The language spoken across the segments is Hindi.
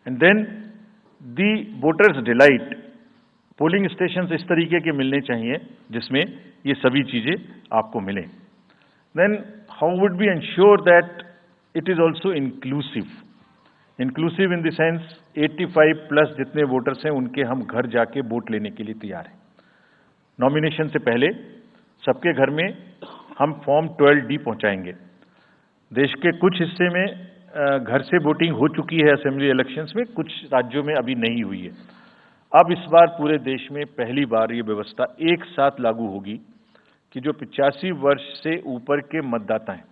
And then the voters delight, polling station इस तरीके के मिलने चाहिए जिसमें ये सभी चीजें आपको मिलें। Then how would be ensure that it is also inclusive, inclusive in the sense 85 plus जितने वोटर्स हैं उनके हम घर जाके वोट लेने के लिए तैयार हैं। नॉमिनेशन से पहले सबके घर में हम फॉर्म 12D पहुंचाएंगे। देश के कुछ हिस्से में घर से वोटिंग हो चुकी है असेंबली इलेक्शंस में, कुछ राज्यों में अभी नहीं हुई है। अब इस बार पूरे देश में पहली बार ये व्यवस्था एक साथ लागू होगी कि जो 85 वर्ष से ऊपर के मतदाता हैं,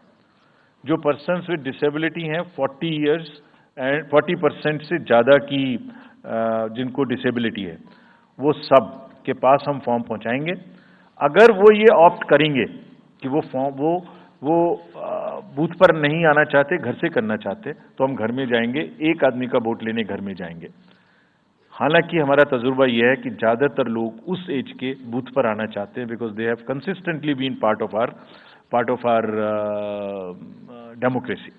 जो पर्सन्स विद डिसेबिलिटी हैं 40 इयर्स एंड 40% से ज़्यादा की जिनको डिसेबिलिटी है, वो सब के पास हम फॉर्म पहुंचाएंगे। अगर वो ये ऑप्ट करेंगे कि वो फॉर्म वो बूथ पर नहीं आना चाहते, घर से करना चाहते, तो हम घर में जाएंगे, एक आदमी का वोट लेने घर में जाएंगे। हालांकि हमारा तजुर्बा यह है कि ज़्यादातर लोग उस एज के बूथ पर आना चाहते हैं, because they have consistently been part of our democracy.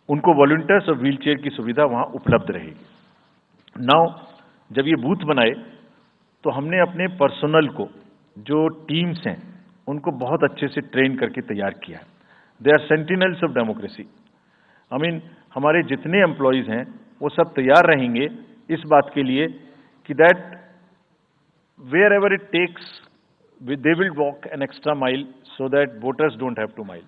उनको वॉलंटियर्स और व्हीलचेयर की सुविधा वहां उपलब्ध रहेगी। नाउ जब ये बूथ बनाए तो हमने अपने पर्सनल को, जो टीम्स हैं, उनको बहुत अच्छे से ट्रेन करके तैयार किया है। They are sentinels of democracy. I mean हमारे जितने एम्प्लॉयज हैं वो सब तैयार रहेंगे इस बात के लिए कि that wherever it takes they will walk an extra mile so that voters don't have to mile.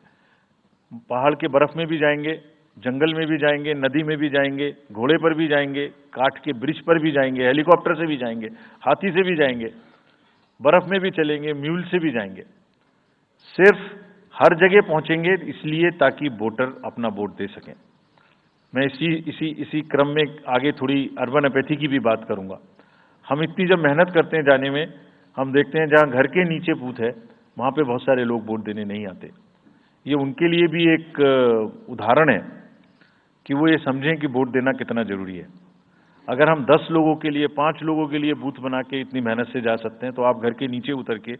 पहाड़ के बर्फ में भी जाएंगे, जंगल में भी जाएंगे, नदी में भी जाएंगे, घोड़े पर भी जाएंगे, काठ के ब्रिज पर भी जाएंगे, हेलीकॉप्टर से भी जाएंगे, हाथी से भी जाएंगे, बर्फ में भी चलेंगे, म्यूल से भी जाएंगे। सिर्फ हर जगह पहुंचेंगे इसलिए ताकि वोटर अपना वोट दे सकें। मैं इसी क्रम में आगे थोड़ी अर्बन एपैथी की भी बात करूंगा। हम इतनी जब मेहनत करते हैं जाने में, हम देखते हैं जहां घर के नीचे बूथ है वहां पे बहुत सारे लोग वोट देने नहीं आते। ये उनके लिए भी एक उदाहरण है कि वो ये समझें कि वोट देना कितना जरूरी है। अगर हम 10 लोगों के लिए, 5 लोगों के लिए बूथ बना के इतनी मेहनत से जा सकते हैं, तो आप घर के नीचे उतर के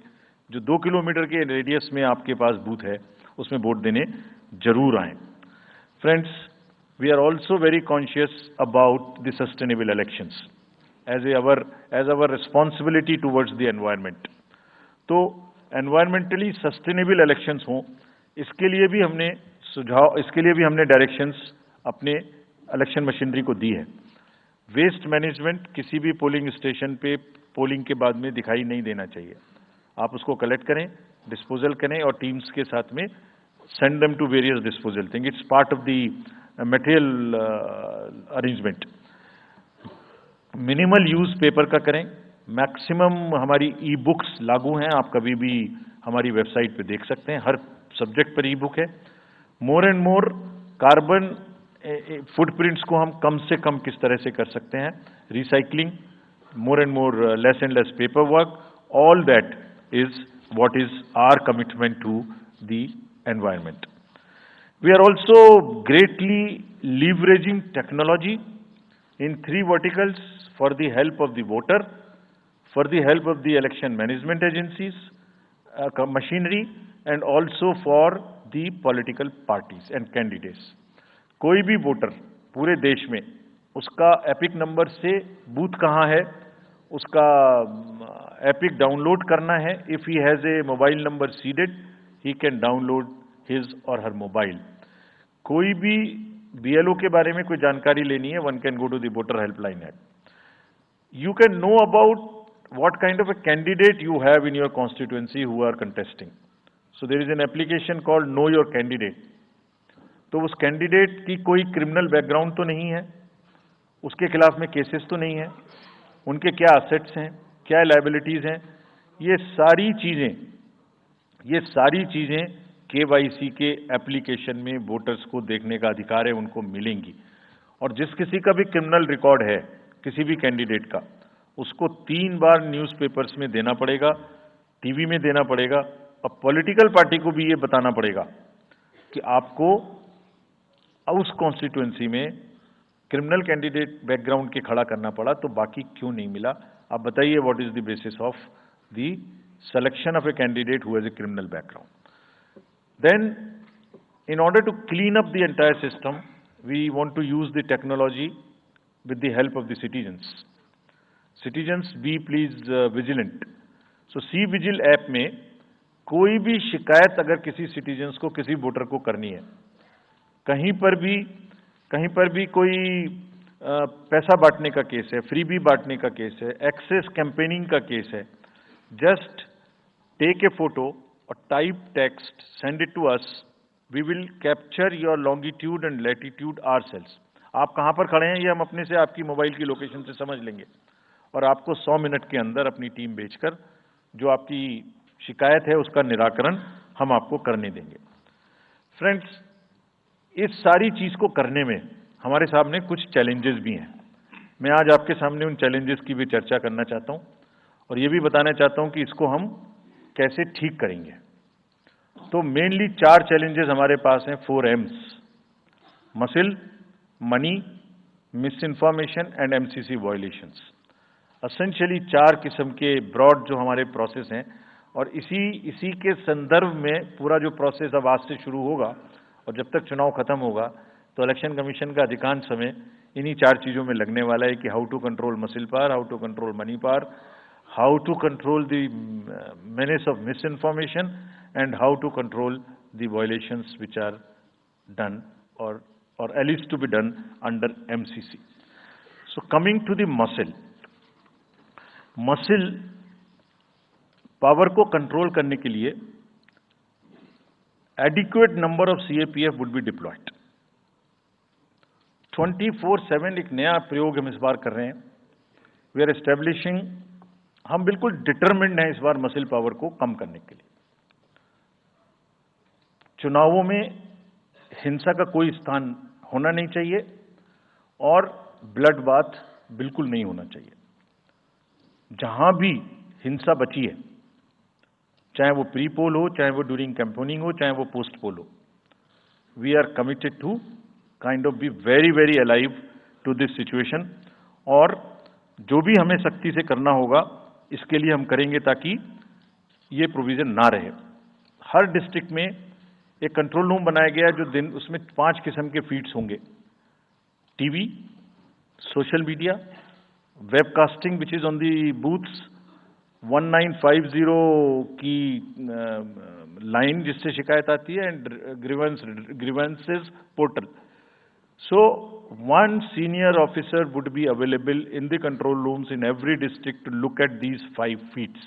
जो 2 किलोमीटर के रेडियस में आपके पास बूथ है उसमें वोट देने जरूर आए। Friends, we are also very conscious about the sustainable elections as our responsibility towards the environment. तो एनवायरमेंटली सस्टेनेबल इलेक्शंस हों, इसके लिए भी हमने डायरेक्शंस अपने इलेक्शन मशीनरी को दी है। वेस्ट मैनेजमेंट किसी भी पोलिंग स्टेशन पे पोलिंग के बाद में दिखाई नहीं देना चाहिए। आप उसको कलेक्ट करें, डिस्पोजल करें और टीम्स के साथ में send them to various disposal thing. It's part of the material arrangement. Minimal use paper का करें। मैक्सिमम हमारी ई बुक्स लागू हैं, आप कभी भी हमारी वेबसाइट पे देख सकते हैं, हर सब्जेक्ट पर ई बुक है। More and more carbon footprints को हम कम से कम किस तरह से कर सकते हैं, recycling, more and more less and less paper work, all that is what is our commitment to the environment. We are also greatly leveraging technology in 3 verticals for the help of the voter, for the help of the election management agencies, machinery, and also for the political parties and candidates. कोई भी वोटर पूरे देश में उसका एपिक नंबर से बूथ कहाँ है उसका एपिक डाउनलोड करना है। If he has a mobile number seeded, he can download his और हर मोबाइल। कोई भी बीएलओ के बारे में कोई जानकारी लेनी है, one can go to the voter helpline app. You can know about what kind of a candidate you have in your constituency who are contesting. So there is an application called know your candidate. तो उस कैंडिडेट की कोई क्रिमिनल बैकग्राउंड तो नहीं है, उसके खिलाफ में केसेस तो नहीं है, उनके क्या असेट्स हैं, क्या लायबिलिटीज हैं, ये सारी चीजें केवाईसी के एप्लीकेशन में वोटर्स को देखने का अधिकार है, उनको मिलेंगी। और जिस किसी का भी क्रिमिनल रिकॉर्ड है किसी भी कैंडिडेट का, उसको 3 बार न्यूज़पेपर्स में देना पड़ेगा, टीवी में देना पड़ेगा, और पॉलिटिकल पार्टी को भी ये बताना पड़ेगा कि आपको उस कॉन्स्टिट्यूएंसी में क्रिमिनल कैंडिडेट बैकग्राउंड के खड़ा करना पड़ा, तो बाकी क्यों नहीं मिला। आप बताइए what is the basis of the selection of a candidate who has a criminal background. Then in order to clean up the entire system, we want to use the technology with the help of the citizens. Citizens, be please vigilant. So C vigil app में कोई भी शिकायत अगर किसी सिटीजन्स को, किसी वोटर को करनी है, कहीं पर भी कोई पैसा बांटने का केस है, फ्रीबी बांटने का केस है, एक्सेस कैंपेनिंग का केस है, जस्ट टेक ए फोटो और type text, send it to us, we will capture your longitude and latitude ourselves. आप कहाँ पर खड़े हैं ये हम अपने से आपकी मोबाइल की लोकेशन से समझ लेंगे और आपको 100 मिनट के अंदर अपनी टीम भेजकर जो आपकी शिकायत है उसका निराकरण हम आपको करने देंगे। फ्रेंड्स, इस सारी चीज को करने में हमारे सामने कुछ चैलेंजेस भी हैं। मैं आज आपके सामने उन चैलेंजेस की भी चर्चा करना चाहता हूं और ये भी बताना चाहता हूं कि इसको हम कैसे ठीक करेंगे। तो मेनली 4 चैलेंजेस हमारे पास हैं, 4 M's: muscle, money, miss information and MCC violations. Essentially 4 किस्म के ब्रॉड जो हमारे प्रोसेस हैं और इसी के संदर्भ में पूरा जो प्रोसेस अब आज से शुरू होगा और जब तक चुनाव खत्म होगा तो इलेक्शन कमीशन का अधिकांश समय इन्हीं 4 चीजों में लगने वाला है कि how to control muscle power, how to control money power, how to control the menace of misinformation and how to control the violations which are done or at least to be done under MCC. So coming to the muscle power को कंट्रोल करने के लिए adequate number of CAPF would be diploid. 24/7 एक नया प्रयोग हम इस बार कर रहे हैं। वी आर एस्टेब्लिशिंग, हम बिल्कुल डिटरमिन्ड हैं इस बार मसिल पावर को कम करने के लिए। चुनावों में हिंसा का कोई स्थान होना नहीं चाहिए और ब्लड बाथ बिल्कुल नहीं होना चाहिए। जहां भी हिंसा बची है, चाहे वो प्री पोल हो, चाहे वो ड्यूरिंग कैंपेनिंग हो, चाहे वो पोस्ट पोल हो, we are committed to kind of be very very alive to this situation और जो भी हमें सख्ती से करना होगा इसके लिए हम करेंगे ताकि ये प्रोविजन ना रहे। हर डिस्ट्रिक्ट में एक कंट्रोल रूम बनाया गया जो दिन उसमें 5 किस्म के फीड्स होंगे: TV, social media, webcasting which is on the booths, 1950 की लाइन जिससे शिकायत आती है, and grievances portal. So one senior officer would be available in the control rooms in every district to look at these 5 feeds.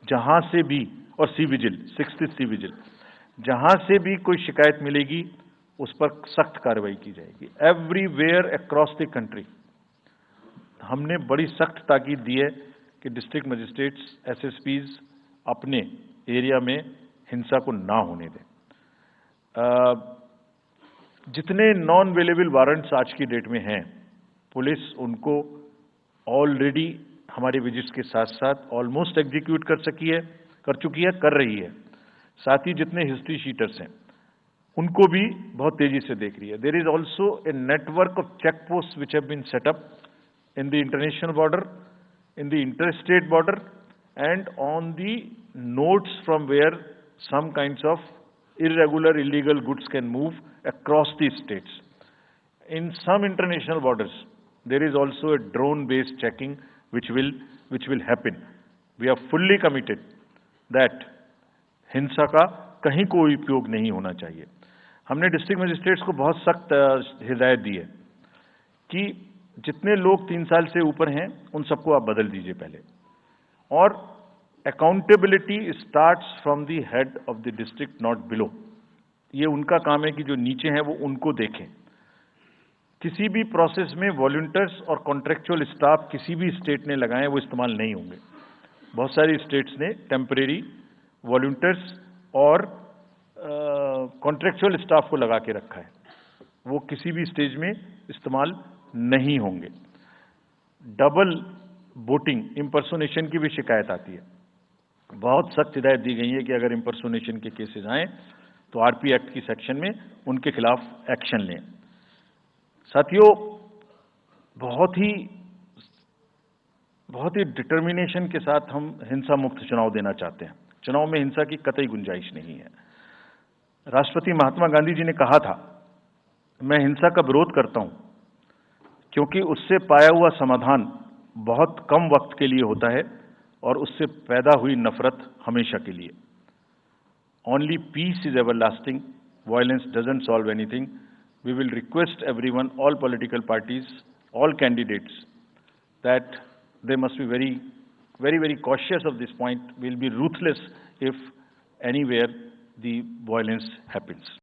जहां से भी, और C vigil, 6th C vigil, जहां से भी कोई शिकायत मिलेगी उस पर सख्त कार्रवाई की जाएगी। एवरीवेयर अक्रॉस द कंट्री हमने बड़ी सख्त ताकीद दी है कि डिस्ट्रिक्ट मजिस्ट्रेट्स, SSPs अपने एरिया में हिंसा को ना होने दें। जितने नॉन अवेलेबल वारंट्स आज की डेट में हैं, पुलिस उनको ऑलरेडी हमारे विजिट्स के साथ साथ ऑलमोस्ट एग्जीक्यूट कर चुकी है, कर रही है। साथ ही जितने हिस्ट्री शीटर्स हैं उनको भी बहुत तेजी से देख रही है। There is also a network of check post which have been set up in the international border, in the interstate border, and on the nodes from where some kinds of irregular, illegal goods can move across the states. In some international borders, there is also a drone-based checking which will happen. We are fully committed that हिंसा का कहीं कोई उपयोग नहीं होना चाहिए। हमने डिस्ट्रिक्ट मजिस्ट्रेट्स को बहुत सख्त हिदायत दी है कि जितने लोग 3 साल से ऊपर हैं उन सबको आप बदल दीजिए पहले, और accountability starts from the head of the district, not below. ये उनका काम है कि जो नीचे हैं वो उनको देखें। किसी भी प्रोसेस में वॉलंटियर्स और कॉन्ट्रेक्चुअल स्टाफ किसी भी स्टेट ने लगाए वो इस्तेमाल नहीं होंगे। बहुत सारी स्टेट्स ने टेम्परेरी वॉलंटियर्स और कॉन्ट्रेक्चुअल स्टाफ को लगा के रखा है, वो किसी भी स्टेज में इस्तेमाल नहीं होंगे। डबल वोटिंग, इंपर्सोनेशन की भी शिकायत आती है। बहुत सख्त हिदायत दी गई है कि अगर इंपर्सोनेशन के केसेस आए तो आरपी एक्ट की सेक्शन में उनके खिलाफ एक्शन लें। साथियों, बहुत ही डिटर्मिनेशन के साथ हम हिंसा मुक्त चुनाव देना चाहते हैं। चुनाव में हिंसा की कतई गुंजाइश नहीं है। राष्ट्रपति महात्मा गांधी जी ने कहा था मैं हिंसा का विरोध करता हूं क्योंकि उससे पाया हुआ समाधान बहुत कम वक्त के लिए होता है और उससे पैदा हुई नफरत हमेशा के लिए। Only peace is everlasting. Violence doesn't solve anything. We will request everyone, all political parties, all candidates, that they must be very, very, very cautious of this point. We'll be ruthless if anywhere the violence happens.